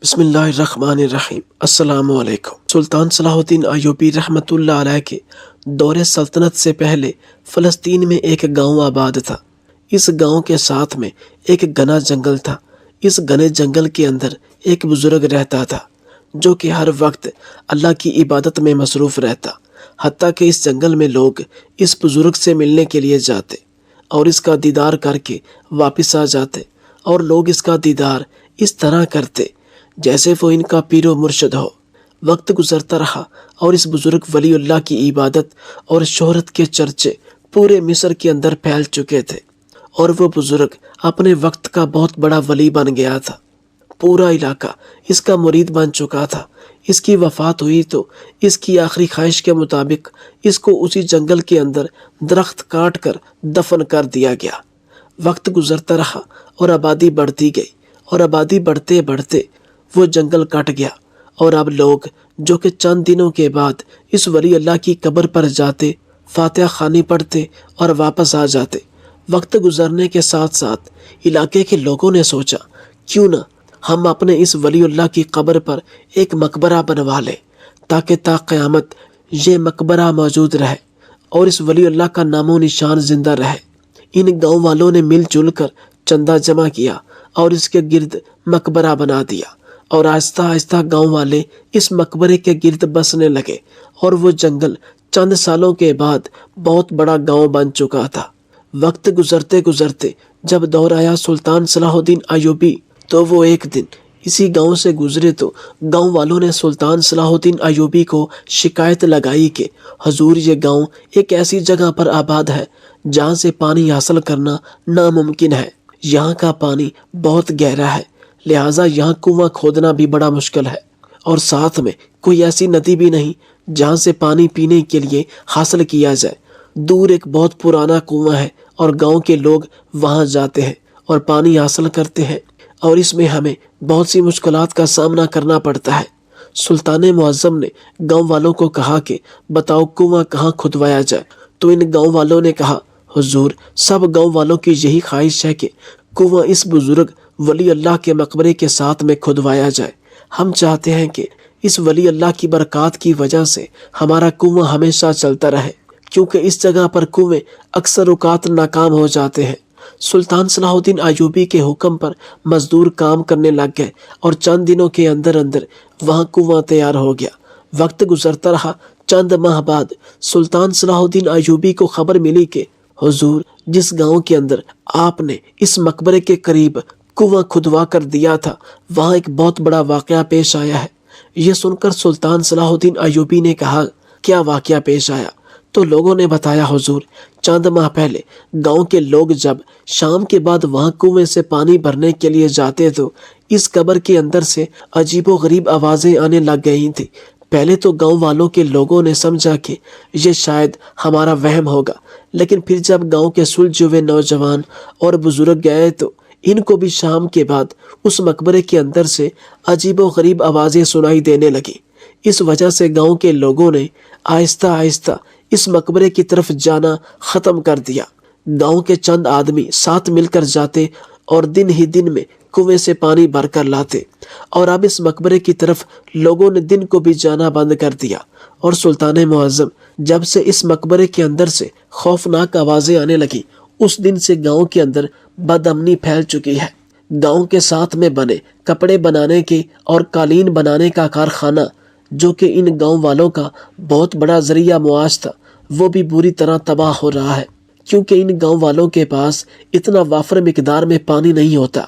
بسم اللہ الرحمن الرحیم۔ السلام علیکم۔ سلطان صلاح الدین ایوبی رحمۃ اللہ علیہ کے دور سلطنت سے پہلے فلسطین میں ایک گاؤں آباد تھا۔ اس گاؤں کے ساتھ میں ایک گھنا جنگل تھا۔ اس گھنے جنگل کے اندر ایک بزرگ رہتا تھا جو کہ ہر وقت اللہ کی عبادت میں مصروف رہتا، حتیٰ کہ اس جنگل میں لوگ اس بزرگ سے ملنے کے لیے جاتے اور اس کا دیدار کر کے واپس آ جاتے، اور لوگ اس کا دیدار اس طرح کرتے جیسے وہ ان کا پیر و مرشد ہو۔ وقت گزرتا رہا اور اس بزرگ ولی اللہ کی عبادت اور شہرت کے چرچے پورے مصر کے اندر پھیل چکے تھے، اور وہ بزرگ اپنے وقت کا بہت بڑا ولی بن گیا تھا۔ پورا علاقہ اس کا مرید بن چکا تھا۔ اس کی وفات ہوئی تو اس کی آخری خواہش کے مطابق اس کو اسی جنگل کے اندر درخت کاٹ کر دفن کر دیا گیا۔ وقت گزرتا رہا اور آبادی بڑھتی گئی، اور آبادی بڑھتے بڑھتے وہ جنگل کٹ گیا، اور اب لوگ جو کہ چند دنوں کے بعد اس ولی اللہ کی قبر پر جاتے، فاتحہ خوانی پڑھتے اور واپس آ جاتے۔ وقت گزرنے کے ساتھ ساتھ علاقے کے لوگوں نے سوچا کیوں نہ ہم اپنے اس ولی اللہ کی قبر پر ایک مقبرہ بنوا لیں، تاکہ تا قیامت یہ مقبرہ موجود رہے اور اس ولی اللہ کا نام و نشان زندہ رہے۔ ان گاؤں والوں نے مل جل کر چندہ جمع کیا اور اس کے گرد مقبرہ بنا دیا، اور آہستہ آہستہ گاؤں والے اس مقبرے کے گرد بسنے لگے، اور وہ جنگل چند سالوں کے بعد بہت بڑا گاؤں بن چکا تھا۔ وقت گزرتے گزرتے جب دور آیا سلطان صلاح الدین ایوبی، تو وہ ایک دن اسی گاؤں سے گزرے تو گاؤں والوں نے سلطان صلاح الدین ایوبی کو شکایت لگائی کہ حضور، یہ گاؤں ایک ایسی جگہ پر آباد ہے جہاں سے پانی حاصل کرنا ناممکن ہے۔ یہاں کا پانی بہت گہرا ہے، لہٰذا یہاں کنواں کھودنا بھی بڑا مشکل ہے، اور ساتھ میں کوئی ایسی ندی بھی نہیں جہاں سے پانی پینے کے لیے حاصل کیا جائے۔ دور ایک بہت پرانا کنواں ہے، اور گاؤں کے لوگ وہاں جاتے ہیں اور پانی حاصل کرتے ہیں، اور اس میں ہمیں بہت سی مشکلات کا سامنا کرنا پڑتا ہے۔ سلطان معظم نے گاؤں والوں کو کہا کہ بتاؤ کنواں کہاں کھدوایا جائے؟ تو ان گاؤں والوں نے کہا حضور، سب گاؤں والوں کی یہی خواہش ہے کہ کنواں اس بزرگ ولی اللہ کے مقبرے کے ساتھ میں کھدوایا جائے۔ ہم چاہتے ہیں کہ اس ولی اللہ کی برکات کی وجہ سے ہمارا کنواں ہمیشہ چلتا رہے، کیونکہ اس جگہ پر کنویں اکثر اوقات ناکام ہو جاتے ہیں۔ سلطان صلاح الدین ایوبی کے حکم پر مزدور کام کرنے لگ گئے، اور چند دنوں کے اندر اندر وہاں کنواں تیار ہو گیا۔ وقت گزرتا رہا، چند ماہ بعد سلطان صلاح الدین ایوبی کو خبر ملی کہ حضور، جس گاؤں کے اندر آپ نے اس مقبرے کے قریب کنواں کھدوا کر دیا تھا، وہاں ایک بہت بڑا واقعہ پیش آیا ہے۔ یہ سن کر سلطان صلاح الدین ایوبی نے کہا کیا واقعہ پیش آیا؟ تو لوگوں نے بتایا حضور، چند ماہ پہلے گاؤں کے لوگ جب شام کے بعد وہاں کنویں سے پانی بھرنے کے لیے جاتے تو اس قبر کے اندر سے عجیب و غریب آوازیں آنے لگ گئی تھیں۔ پہلے تو گاؤں والوں کے لوگوں نے سمجھا کہ یہ شاید ہمارا وہم ہوگا، لیکن پھر جب گاؤں کے سلجھے ہوئے نوجوان اور بزرگ گئے تو ان کو بھی شام کے بعد اس مقبرے کے اندر سے عجیب و غریب آوازیں سنائی دینے لگیں۔ اس وجہ سے گاؤں کے لوگوں نے آہستہ آہستہ اس مقبرے کی طرف جانا ختم کر دیا۔ گاؤں کے چند آدمی ساتھ مل کر جاتے اور دن ہی دن میں کنویں سے پانی بھر کر لاتے، اور اب اس مقبرے کی طرف لوگوں نے دن کو بھی جانا بند کر دیا۔ اور سلطان معظم جب سے اس مقبرے کے اندر سے خوفناک آوازیں آنے لگیں، اس دن سے گاؤں کے اندر بد امنی پھیل چکی ہے۔ گاؤں کے ساتھ میں بنے کپڑے بنانے کے اور قالین بنانے کا کارخانہ، جو کہ ان گاؤں والوں کا بہت بڑا ذریعہ معاش تھا، وہ بھی بری طرح تباہ ہو رہا ہے، کیونکہ ان گاؤں والوں کے پاس اتنا وافر مقدار میں پانی نہیں ہوتا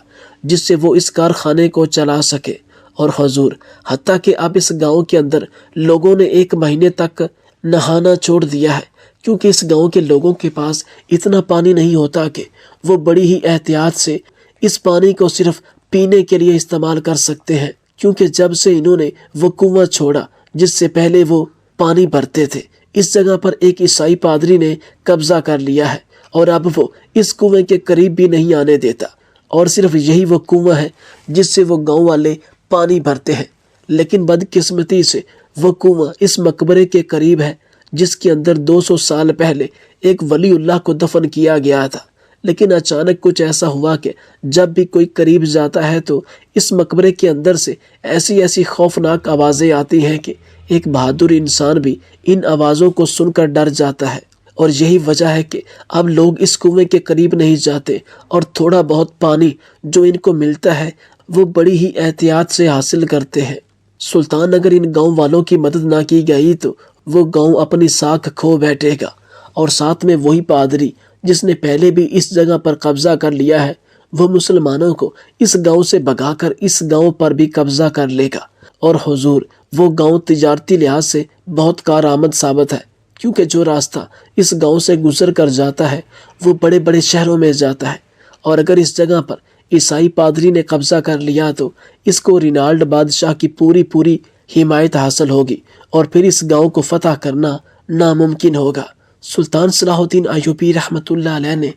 جس سے وہ اس کارخانے کو چلا سکے۔ اور حضور، حتیٰ کہ اب اس گاؤں کے اندر لوگوں نے 1 مہینے تک نہانا چھوڑ دیا ہے، کیونکہ اس گاؤں کے لوگوں کے پاس اتنا پانی نہیں ہوتا کہ وہ بڑی ہی احتیاط سے اس پانی کو صرف پینے کے لیے استعمال کر سکتے ہیں، کیونکہ جب سے انہوں نے وہ کنواں چھوڑا جس سے پہلے وہ پانی بھرتے تھے، اس جگہ پر ایک عیسائی پادری نے قبضہ کر لیا ہے، اور اب وہ اس کنویں کے قریب بھی نہیں آنے دیتا، اور صرف یہی وہ کنواں ہے جس سے وہ گاؤں والے پانی بھرتے ہیں۔ لیکن بدقسمتی سے وہ کنواں اس مقبرے کے قریب ہے جس کے اندر 200 سال پہلے ایک ولی اللہ کو دفن کیا گیا تھا۔ لیکن اچانک کچھ ایسا ہوا کہ جب بھی کوئی قریب جاتا ہے تو اس مقبرے کے اندر سے ایسی ایسی خوفناک آوازیں آتی ہیں کہ ایک بہادر انسان بھی ان آوازوں کو سن کر ڈر جاتا ہے۔ اور یہی وجہ ہے کہ اب لوگ اس کنویں کے قریب نہیں جاتے، اور تھوڑا بہت پانی جو ان کو ملتا ہے وہ بڑی ہی احتیاط سے حاصل کرتے ہیں۔ سلطان اگر ان گاؤں والوں کی مدد نہ کی گئی تو وہ گاؤں اپنی ساکھ کھو بیٹھے گا، اور ساتھ میں وہی پادری جس نے پہلے بھی اس جگہ پر قبضہ کر لیا ہے وہ مسلمانوں کو اس گاؤں سے بھگا کر اس گاؤں پر بھی قبضہ کر لے گا۔ اور حضور، وہ گاؤں تجارتی لحاظ سے بہت کارآمد ثابت ہے، کیونکہ جو راستہ اس گاؤں سے گزر کر جاتا ہے وہ بڑے بڑے شہروں میں جاتا ہے، اور اگر اس جگہ پر عیسائی پادری نے قبضہ کر لیا تو اس کو رینالڈ بادشاہ کی پوری حمایت حاصل ہوگی، اور پھر اس گاؤں کو فتح کرنا ناممکن ہوگا۔ سلطان صلاح الدین ایوبی رحمۃ اللہ علیہ نے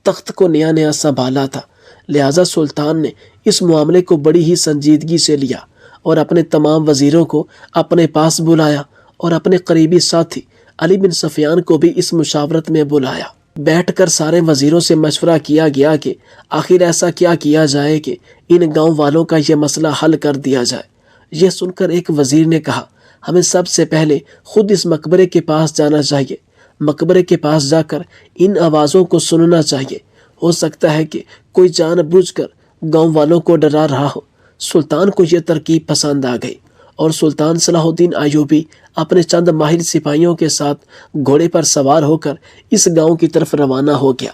تخت کو نیا نیا سنبھالا تھا، لہٰذا سلطان نے اس معاملے کو بڑی ہی سنجیدگی سے لیا اور اپنے تمام وزیروں کو اپنے پاس بلایا، اور اپنے قریبی ساتھی علی بن سفیان کو بھی اس مشاورت میں بلایا۔ بیٹھ کر سارے وزیروں سے مشورہ کیا گیا کہ آخر ایسا کیا کیا جائے کہ ان گاؤں والوں کا یہ مسئلہ حل کر دیا جائے۔ یہ سن کر ایک وزیر نے کہا، ہمیں سب سے پہلے خود اس مقبرے کے پاس جانا چاہیے، مقبرے کے پاس جا کر ان آوازوں کو سننا چاہیے، ہو سکتا ہے کہ کوئی جان بوجھ کر گاؤں والوں کو ڈرا رہا ہو۔ سلطان کو یہ ترکیب پسند آ گئی، اور سلطان صلاح الدین ایوبی اپنے چند ماہر سپاہیوں کے ساتھ گھوڑے پر سوار ہو کر اس گاؤں کی طرف روانہ ہو گیا۔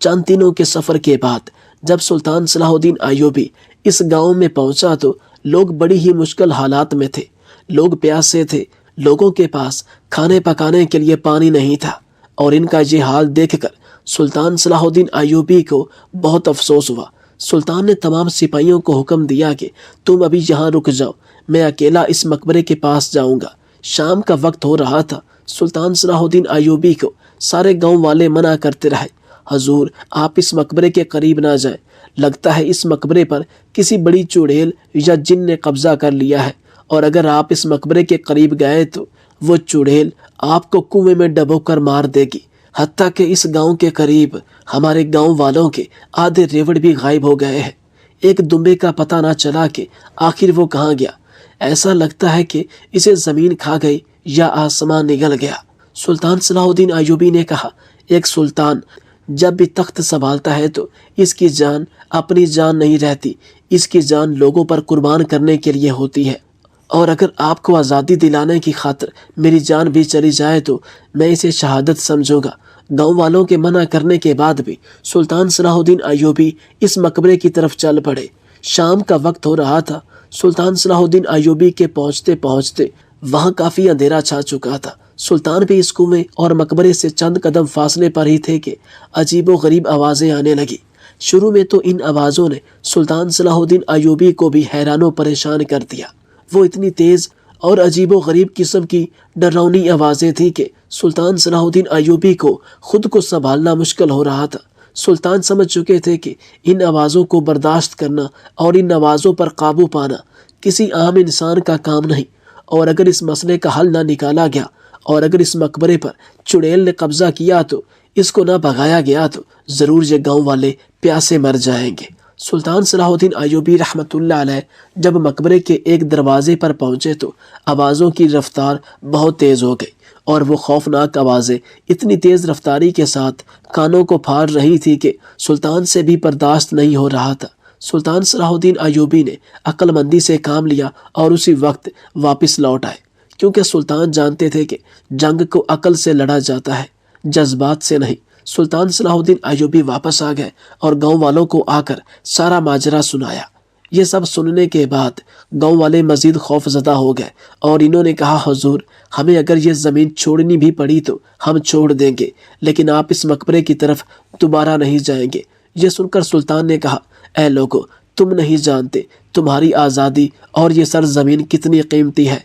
چند دنوں کے سفر کے بعد جب سلطان صلاح الدین ایوبی اس گاؤں میں پہنچا تو لوگ بڑی ہی مشکل حالات میں تھے، لوگ پیاسے تھے، لوگوں کے پاس کھانے پکانے کے لیے پانی نہیں تھا، اور ان کا یہ حال دیکھ کر سلطان صلاح الدین ایوبی کو بہت افسوس ہوا۔ سلطان نے تمام سپاہیوں کو حکم دیا کہ تم ابھی یہاں رک جاؤ، میں اکیلا اس مقبرے کے پاس جاؤں گا۔ شام کا وقت ہو رہا تھا، سلطان صلاح الدین ایوبی کو سارے گاؤں والے منع کرتے رہے، حضور آپ اس مقبرے کے قریب نہ جائیں، لگتا ہے اس مقبرے پر کسی بڑی چڑیل یا جن نے قبضہ کر لیا ہے، اور اگر آپ اس مقبرے کے قریب گئے تو وہ چڑیل آپ کو کنویں میں ڈبو کر مار دے گی۔ حتیٰ کہ اس گاؤں کے قریب ہمارے گاؤں والوں کے آدھے ریوڑ بھی غائب ہو گئے ہیں، ایک دمبے کا پتہ نہ چلا کہ آخر وہ کہاں گیا، ایسا لگتا ہے کہ اسے زمین کھا گئی یا آسمان نگل گیا۔ سلطان صلاح الدین ایوبی نے کہا، ایک سلطان جب بھی تخت سنبھالتا ہے تو اس کی جان اپنی جان نہیں رہتی، اس کی جان لوگوں پر قربان کرنے کے لیے ہوتی ہے، اور اگر آپ کو آزادی دلانے کی خاطر میری جان بھی چلی جائے تو میں اسے شہادت سمجھوں گا۔ گاؤں والوں کے منع کرنے کے بعد بھی سلطان صلاح الدین ایوبی اس مقبرے کی طرف چل پڑے۔ شام کا وقت ہو رہا تھا، سلطان صلاح الدین ایوبی کے پہنچتے پہنچتے وہاں کافی اندھیرا چھا چکا تھا۔ سلطان بھی اس کنویں اور مقبرے سے چند قدم فاصلے پر ہی تھے کہ عجیب و غریب آوازیں آنے لگی۔ شروع میں تو ان آوازوں نے سلطان صلاح الدین ایوبی کو بھی حیران و پریشان کر دیا۔ وہ اتنی تیز اور عجیب و غریب قسم کی ڈراؤنی آوازیں تھیں کہ سلطان صلاح الدین ایوبی کو خود کو سنبھالنا مشکل ہو رہا تھا۔ سلطان سمجھ چکے تھے کہ ان آوازوں کو برداشت کرنا اور ان آوازوں پر قابو پانا کسی عام انسان کا کام نہیں، اور اگر اس مسئلے کا حل نہ نکالا گیا اور اگر اس مقبرے پر چڑیل نے قبضہ کیا تو اس کو نہ بھگایا گیا تو ضرور یہ گاؤں والے پیاسے مر جائیں گے۔ سلطان صلاح الدین ایوبی رحمۃ اللہ علیہ جب مقبرے کے ایک دروازے پر پہنچے تو آوازوں کی رفتار بہت تیز ہو گئی، اور وہ خوفناک آوازیں اتنی تیز رفتاری کے ساتھ کانوں کو پھاڑ رہی تھی کہ سلطان سے بھی برداشت نہیں ہو رہا تھا۔ سلطان صلاح الدین ایوبی نے عقل مندی سے کام لیا اور اسی وقت واپس لوٹ آئے، کیونکہ سلطان جانتے تھے کہ جنگ کو عقل سے لڑا جاتا ہے، جذبات سے نہیں۔ سلطان صلاح الدین ایوبی واپس آ گئے اور گاؤں والوں کو آ کر سارا ماجرا سنایا۔ یہ سب سننے کے بعد گاؤں والے مزید خوف زدہ ہو گئے، اور انہوں نے کہا، حضور ہمیں اگر یہ زمین چھوڑنی بھی پڑی تو ہم چھوڑ دیں گے، لیکن آپ اس مقبرے کی طرف دوبارہ نہیں جائیں گے۔ یہ سن کر سلطان نے کہا، اے لوگو، تم نہیں جانتے تمہاری آزادی اور یہ سرزمین کتنی قیمتی ہے۔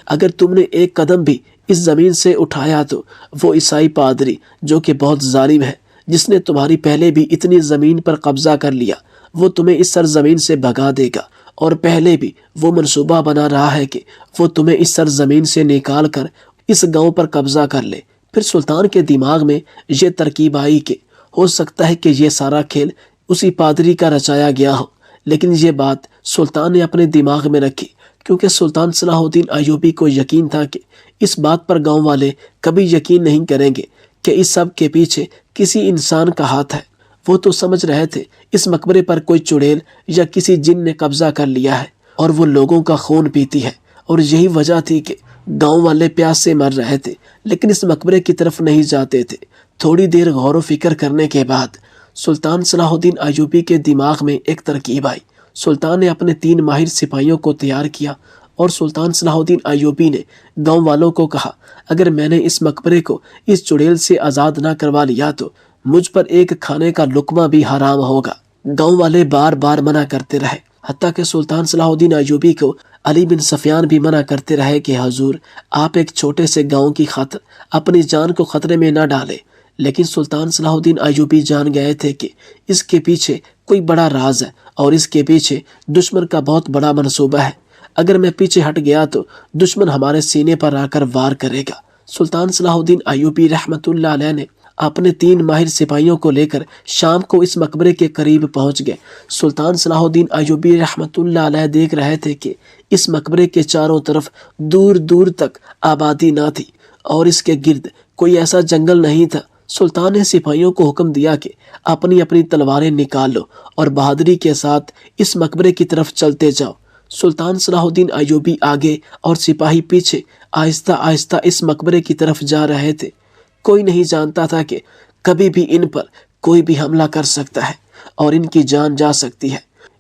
اگر تم نے ایک قدم بھی اس زمین سے اٹھایا تو وہ عیسائی پادری جو کہ بہت ظالم ہے، جس نے تمہاری پہلے بھی اتنی زمین پر قبضہ کر لیا، وہ تمہیں اس سرزمین سے بھگا دے گا، اور پہلے بھی وہ منصوبہ بنا رہا ہے کہ وہ تمہیں اس سرزمین سے نکال کر اس گاؤں پر قبضہ کر لے۔ پھر سلطان کے دماغ میں یہ ترکیب آئی کہ ہو سکتا ہے کہ یہ سارا کھیل اسی پادری کا رچایا گیا ہو، لیکن یہ بات سلطان نے اپنے دماغ میں رکھی، کیونکہ سلطان صلاح الدین ایوبی کو یقین تھا کہ اس بات پر گاؤں والے کبھی یقین نہیں کریں گے کہ اس سب کے پیچھے کسی انسان کا ہاتھ ہے۔ وہ تو سمجھ رہے تھے اس مقبرے پر کوئی چڑیل یا کسی جن نے قبضہ کر لیا ہے اور وہ لوگوں کا خون پیتی ہے، اور یہی وجہ تھی کہ گاؤں والے پیاس سے مر رہے تھے، لیکن اس مقبرے کی طرف نہیں جاتے تھے۔ تھوڑی دیر غور و فکر کرنے کے بعد سلطان صلاح الدین ایوبی کے دماغ میں ایک ترکیب آئی۔ سلطان نے اپنے 3 ماہر سپاہیوں کو تیار کیا اور سلطان صلاح الدین ایوبی نے گاؤں والوں کو کہا، اگر میں نے اس مقبرے کو اس چڑیل سے آزاد نہ کروا لیا تو مجھ پر ایک کھانے کا لقمہ بھی حرام ہوگا۔ گاؤں والے بار بار منع کرتے رہے، حتیٰ کہ سلطان صلاح الدین ایوبی کو علی بن سفیان بھی منع کرتے رہے کہ حضور، آپ ایک چھوٹے سے گاؤں کی خاطر اپنی جان کو خطرے میں نہ ڈالیں۔ لیکن سلطان صلاح الدین ایوبی جان گئے تھے کہ اس کے پیچھے کوئی بڑا راز ہے اور اس کے پیچھے دشمن کا بہت بڑا منصوبہ ہے۔ اگر میں پیچھے ہٹ گیا تو دشمن ہمارے سینے پر آ کر وار کرے گا۔ سلطان صلاح الدین ایوبی رحمۃ اللہ علیہ نے اپنے 3 ماہر سپاہیوں کو لے کر شام کو اس مقبرے کے قریب پہنچ گئے۔ سلطان صلاح الدین ایوبی رحمۃ اللہ علیہ دیکھ رہے تھے کہ اس مقبرے کے چاروں طرف دور دور تک آبادی نہ تھی اور اس کے گرد کوئی ایسا جنگل نہیں تھا۔ سلطان نے سپاہیوں کو حکم دیا کہ اپنی اپنی تلواریں نکال لو اور بہادری کے ساتھ اس مقبرے کی طرف چلتے جاؤ۔ سلطان صلاح الدین ایوبی آگے اور سپاہی پیچھے آہستہ آہستہ اس مقبرے کی طرف جا رہے تھے۔ کوئی نہیں جانتا تھا کہ کبھی بھی ان پر کوئی بھی حملہ کر سکتا ہے اور ان کی جان جا سکتی ہے،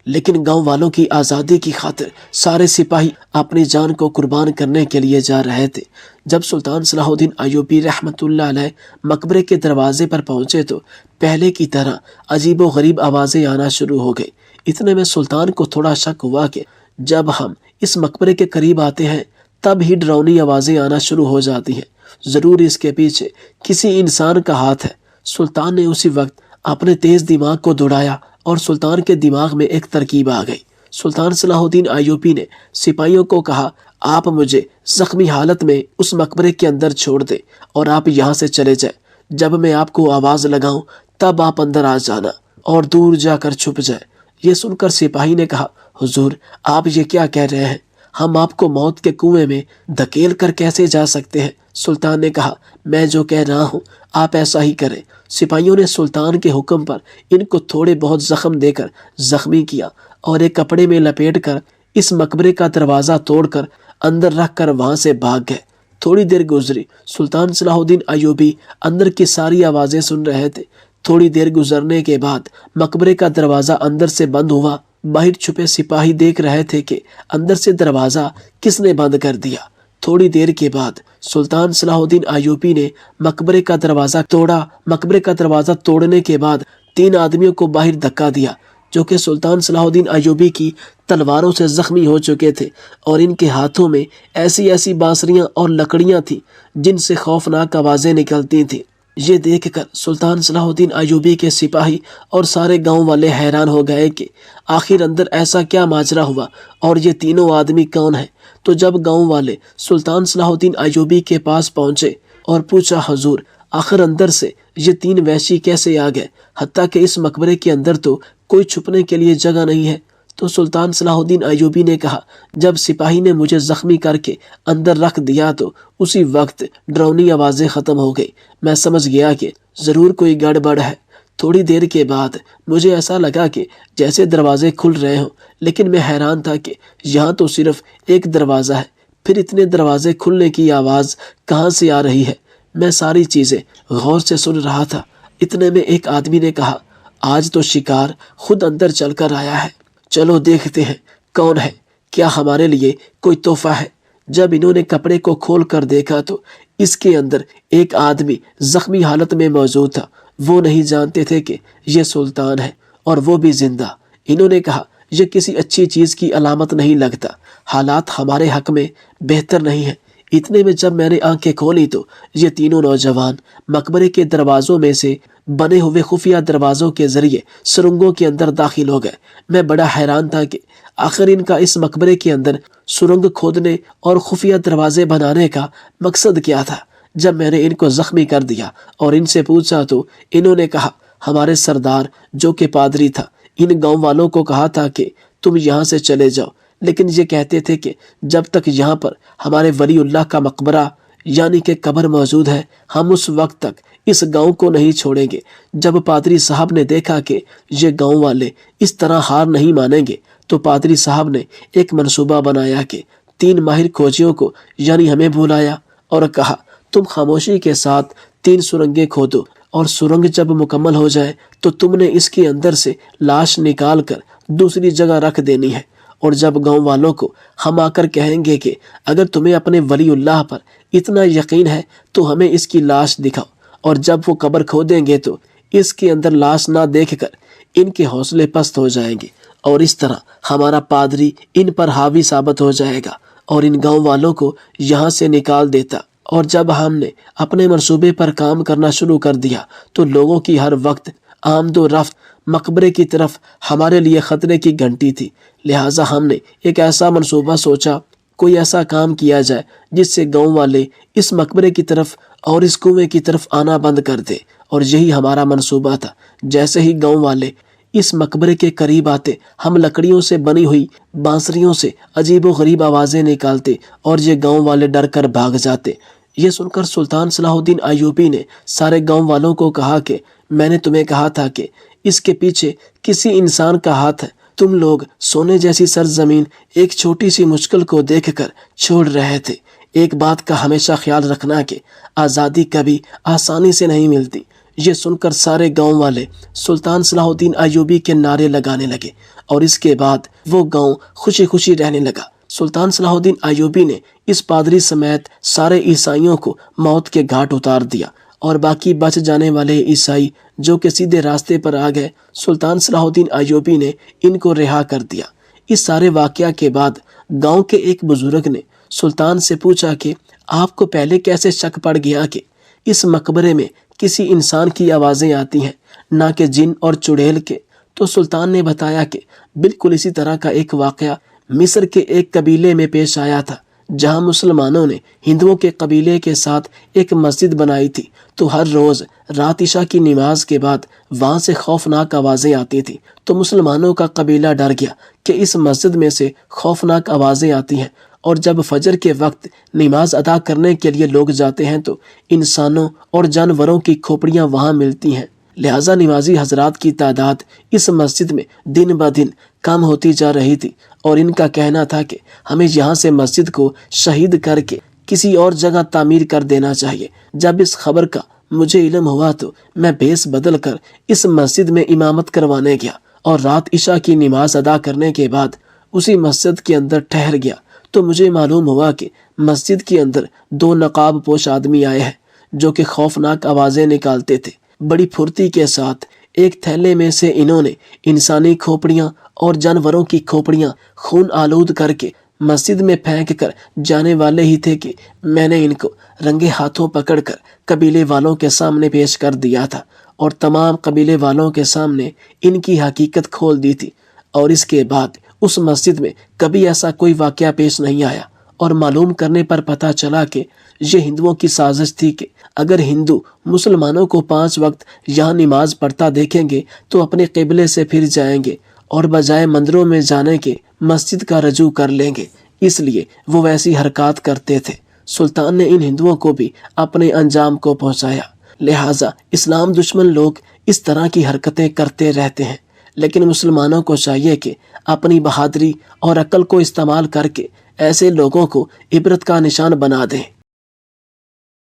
لیکن گاؤں والوں کی آزادی کی خاطر سارے سپاہی اپنی جان کو قربان کرنے کے لیے جا رہے تھے۔ جب سلطان صلاح الدین ایوبی رحمۃ اللہ علیہ مقبرے کے دروازے پر پہنچے تو پہلے کی طرح عجیب و غریب آوازیں آنا شروع ہو گئی۔ اتنے میں سلطان کو تھوڑا شک ہوا کہ جب ہم اس مقبرے کے قریب آتے ہیں تب ہی ڈراؤنی آوازیں آنا شروع ہو جاتی ہیں، ضرور اس کے پیچھے کسی انسان کا ہاتھ ہے۔ سلطان نے اسی وقت اپنے تیز دماغ کو دوڑایا اور سلطان کے دماغ میں ایک ترکیب آ گئی۔ سلطان صلاح الدین ایوبی نے سپاہیوں کو کہا، آپ مجھے زخمی حالت میں اس مقبرے کے اندر چھوڑ دیں اور آپ یہاں سے چلے جائیں۔ جب میں آپ کو آواز لگاؤں تب آپ اندر آ جانا اور دور جا کر چھپ جائیں۔ یہ سن کر سپاہی نے کہا، حضور آپ یہ کیا کہہ رہے ہیں؟ ہم آپ کو موت کے کنویں میں دھکیل کر کیسے جا سکتے ہیں؟ سلطان نے کہا، میں جو کہہ رہا ہوں آپ ایسا ہی کریں۔ سپاہیوں نے سلطان کے حکم پر ان کو تھوڑے بہت زخم دے کر زخمی کیا اور ایک کپڑے میں لپیٹ کر اس مقبرے کا دروازہ توڑ کر اندر رکھ کر وہاں سے بھاگ گئے۔ تھوڑی دیر گزری، سلطان صلاح الدین ایوبی اندر کی ساری آوازیں سن رہے تھے۔ تھوڑی دیر گزرنے کے بعد مقبرے کا دروازہ اندر سے بند ہوا۔ باہر چھپے سپاہی دیکھ رہے تھے کہ اندر سے دروازہ کس نے بند کر دیا۔ تھوڑی دیر کے بعد سلطان صلاح الدین ایوبی نے مقبرے کا دروازہ توڑا۔ مقبرے کا دروازہ توڑنے کے بعد 3 آدمیوں کو باہر دھکا دیا جو کہ سلطان صلاح الدین ایوبی کی تلواروں سے زخمی ہو چکے تھے، اور ان کے ہاتھوں میں ایسی ایسی بانسریاں اور لکڑیاں تھیں جن سے خوفناک آوازیں نکلتی تھیں۔ یہ دیکھ کر سلطان صلاح الدین ایوبی کے سپاہی اور سارے گاؤں والے حیران ہو گئے کہ آخر اندر ایسا کیا ماجرا ہوا اور یہ تینوں آدمی کون ہیں۔ تو جب گاؤں والے سلطان صلاح الدین ایوبی کے پاس پہنچے اور پوچھا، حضور آخر اندر سے یہ 3 وحشی کیسے آ گئے، حتیٰ کہ اس مقبرے کے اندر تو کوئی چھپنے کے لیے جگہ نہیں ہے؟ تو سلطان صلاح الدین ایوبی نے کہا، جب سپاہی نے مجھے زخمی کر کے اندر رکھ دیا تو اسی وقت ڈراؤنی آوازیں ختم ہو گئی۔ میں سمجھ گیا کہ ضرور کوئی گڑبڑ ہے۔ تھوڑی دیر کے بعد مجھے ایسا لگا کہ جیسے دروازے کھل رہے ہوں، لیکن میں حیران تھا کہ یہاں تو صرف ایک دروازہ ہے، پھر اتنے دروازے کھلنے کی آواز کہاں سے آ رہی ہے؟ میں ساری چیزیں غور سے سن رہا تھا۔ اتنے میں ایک آدمی نے کہا، آج تو شکار خود اندر چل کر آیا ہے، چلو دیکھتے ہیں کون ہے، کیا ہمارے لیے کوئی تحفہ ہے؟ جب انہوں نے کپڑے کو کھول کر دیکھا تو اس کے اندر ایک آدمی زخمی حالت میں موجود تھا۔ وہ نہیں جانتے تھے کہ یہ سلطان ہے اور وہ بھی زندہ۔ انہوں نے کہا، یہ کسی اچھی چیز کی علامت نہیں لگتا، حالات ہمارے حق میں بہتر نہیں ہیں۔ اتنے میں جب میں نے آنکھیں کھولی تو یہ تینوں نوجوان مقبرے کے دروازوں میں سے بنے ہوئے خفیہ دروازوں کے ذریعے سرنگوں کے اندر داخل ہو گئے۔ میں بڑا حیران تھا کہ آخر ان کا اس مقبرے کے اندر سرنگ کھودنے اور خفیہ دروازے بنانے کا مقصد کیا تھا۔ جب میں نے ان کو زخمی کر دیا اور ان سے پوچھا تو انہوں نے کہا، ہمارے سردار جو کہ پادری تھا ان گاؤں والوں کو کہا تھا کہ تم یہاں سے چلے جاؤ، لیکن یہ کہتے تھے کہ جب تک یہاں پر ہمارے ولی اللہ کا مقبرہ یعنی کہ قبر موجود ہے ہم اس وقت تک اس گاؤں کو نہیں چھوڑیں گے۔ جب پادری صاحب نے دیکھا کہ یہ گاؤں والے اس طرح ہار نہیں مانیں گے تو پادری صاحب نے ایک منصوبہ بنایا کہ 3 ماہر کھوجیوں کو یعنی ہمیں بلایا اور کہا تم خاموشی کے ساتھ 3 سرنگیں کھودو اور سرنگ جب مکمل ہو جائے تو تم نے اس کے اندر سے لاش نکال کر دوسری جگہ رکھ دینی ہے، اور جب گاؤں والوں کو ہم آ کر کہیں گے کہ اگر تمہیں اپنے ولی اللہ پر اتنا یقین ہے تو ہمیں اس کی لاش دکھاؤ، اور جب وہ قبر کھودیں گے تو اس کے اندر لاش نہ دیکھ کر ان کے حوصلے پست ہو جائیں گے، اور اس طرح ہمارا پادری ان پر حاوی ثابت ہو جائے گا اور ان گاؤں والوں کو یہاں سے نکال دیتا۔ اور جب ہم نے اپنے منصوبے پر کام کرنا شروع کر دیا تو لوگوں کی ہر وقت آمد و رفت مقبرے کی طرف ہمارے لیے خطرے کی گھنٹی تھی، لہٰذا ہم نے ایک ایسا منصوبہ سوچا، کوئی ایسا کام کیا جائے جس سے گاؤں والے اس مقبرے کی طرف اور اس کنویں کی طرف آنا بند کر دے، اور یہی ہمارا منصوبہ تھا۔ جیسے ہی گاؤں والے اس مقبرے کے قریب آتے ہم لکڑیوں سے بنی ہوئی بانسریوں سے عجیب و غریب آوازیں نکالتے اور یہ گاؤں والے ڈر کر بھاگ جاتے۔ یہ سن کر سلطان صلاح الدین ایوبی نے سارے گاؤں والوں کو کہا کہ میں نے تمہیں کہا تھا کہ اس کے پیچھے کسی انسان کا ہاتھ ہے۔ تم لوگ سونے جیسی سرزمین ایک چھوٹی سی مشکل کو دیکھ کر چھوڑ رہے تھے۔ ایک بات کا ہمیشہ خیال رکھنا کہ آزادی کبھی آسانی سے نہیں ملتی۔ یہ سن کر سارے گاؤں والے سلطان صلاح الدین ایوبی کے نعرے لگانے لگے، اور اس کے بعد وہ گاؤں خوشی خوشی رہنے لگا۔ سلطان صلاح الدین ایوبی نے اس پادری سمیت سارے عیسائیوں کو موت کے گھاٹ اتار دیا، اور باقی بچ جانے والے عیسائی جو کہ سیدھے راستے پر آ گئے سلطان صلاح الدین ایوبی نے ان کو رہا کر دیا۔ اس سارے واقعہ کے بعد گاؤں کے ایک بزرگ نے سلطان سے پوچھا کہ آپ کو پہلے کیسے شک پڑ گیا کہ اس مقبرے میں کسی انسان کی آوازیں آتی ہیں نہ کہ جن اور چڑیل کے؟ تو سلطان نے بتایا کہ بالکل اسی طرح کا ایک واقعہ مصر کے ایک قبیلے میں پیش آیا تھا، جہاں مسلمانوں نے ہندوؤں کے قبیلے کے ساتھ ایک مسجد بنائی تھی، تو ہر روز رات عشاء کی نماز کے بعد وہاں سے خوفناک آوازیں آتی تھیں۔ تو مسلمانوں کا قبیلہ ڈر گیا کہ اس مسجد میں سے خوفناک آوازیں آتی ہیں، اور جب فجر کے وقت نماز ادا کرنے کے لیے لوگ جاتے ہیں تو انسانوں اور جانوروں کی کھوپڑیاں وہاں ملتی ہیں، لہٰذا نمازی حضرات کی تعداد اس مسجد میں دن بدن کم ہوتی جا رہی تھی، اور ان کا کہنا تھا کہ ہمیں یہاں سے مسجد کو شہید کر کے کسی اور جگہ تعمیر کر دینا چاہیے۔ جب اس خبر کا مجھے علم ہوا تو میں بھیس بدل کر اس مسجد میں امامت کروانے گیا، اور رات عشاء کی نماز ادا کرنے کے بعد اسی مسجد کے اندر ٹھہر گیا تو مجھے معلوم ہوا کہ مسجد کے اندر 2 نقاب پوش آدمی آئے ہیں جو کہ خوفناک آوازیں نکالتے تھے۔ بڑی پھرتی کے ساتھ ایک تھیلے میں سے انہوں نے انسانی کھوپڑیاں اور جانوروں کی کھوپڑیاں خون آلود کر کے مسجد میں پھینک کر جانے والے ہی تھے کہ میں نے ان کو رنگے ہاتھوں پکڑ کر قبیلے والوں کے سامنے پیش کر دیا تھا، اور تمام قبیلے والوں کے سامنے ان کی حقیقت کھول دی تھی۔ اور اس کے بعد اس مسجد میں کبھی ایسا کوئی واقعہ پیش نہیں آیا، اور معلوم کرنے پر پتہ چلا کہ یہ ہندوؤں کی سازش تھی کہ اگر ہندو مسلمانوں کو 5 وقت یہاں نماز پڑھتا دیکھیں گے تو اپنے قبلے سے پھر جائیں گے اور بجائے مندروں میں جانے کے مسجد کا رجوع کر لیں گے، اس لیے وہ ویسی حرکات کرتے تھے۔ سلطان نے ان ہندوؤں کو بھی اپنے انجام کو پہنچایا۔ لہٰذا اسلام دشمن لوگ اس طرح کی حرکتیں کرتے رہتے ہیں، لیکن مسلمانوں کو چاہیے کہ اپنی بہادری اور عقل کو استعمال کر کے ایسے لوگوں کو عبرت کا نشان بنا دیں۔